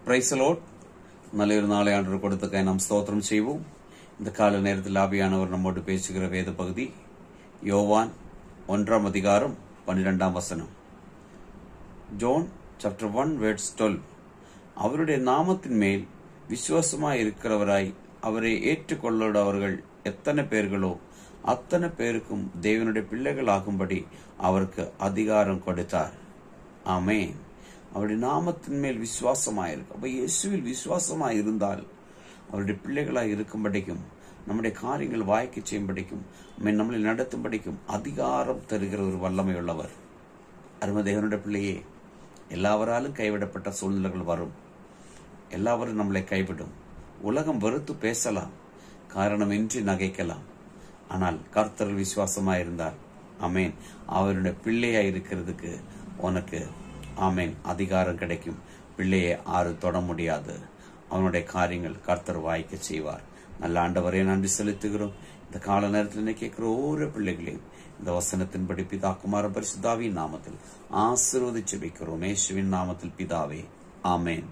Praise the Lord. நல்லொரு நாளை ஆண்டவர் கொடுத்ததுக்காக நாம் ஸ்தோத்திரம் செய்வோம். இந்த கால நேரத்தில் ஆவியானவர் நம்மோடு பேசுகிற வேத பகுதி யோவான் 1:12. John chapter 1 verse 12. அவருடைய நாமத்தின் மேல் விசுவாசமாய் இருக்கிறவராய் அவரை ஏற்றுக்கொள்ளவர்கள் எத்தனை பேர்களோ அத்தனை பேருக்கும் தேவனுடைய பிள்ளைகள் ஆகும்படி அவருக்கு அதிகாரம் கொடுத்தார். ஆமென். அவருடைய நாமத்தின் மேல் விசுவாசமாயிருக்கு. அப்ப இயேசுவில் விசுவாசமாய் இருந்தால் அவருடைய பிள்ளைகளாய் இருக்கும்படிக்கும் நம்முடைய காரியங்கள் வாய்க்கு செய்யும்படிக்கும் நம்மளை நடத்தும்படிக்கும் அதிகாரம் தருகிற ஒரு வல்லமை உள்ளவர். அருமை தேவனுடைய பிள்ளையே, எல்லாவராலும் கைவிடப்பட்ட சூழ்நிலைகள் வரும். எல்லாவரும் நம்மளை கைவிடும். உலகம் வெறுத்து பேசலாம், காரணமின்றி நகைக்கலாம். ஆனால் கர்த்தர் விசுவாசமாயிருந்தால் ஆமேன், அவருடைய பிள்ளையா இருக்கிறதுக்கு உனக்கு ஆமேன் அதிகாரம் கிடைக்கும். பிள்ளையை ஆறு தொட முடியாது. அவனுடைய காரியங்கள் கர்த்தர் வாய்க்க செய்வார். நல்ல ஆண்டவரே நன்றி செலுத்துகிறோம். இந்த கால நேரத்தில் கேட்கிற ஒவ்வொரு பிள்ளைகளையும் இந்த வசனத்தின்படி பிதா குமார பரிசுத்தாவின் நாமத்தில் ஆசீர்வதிச்சு வைக்கிறோம். இயேசுவின் நாமத்தில் பிதாவே, ஆமேன்.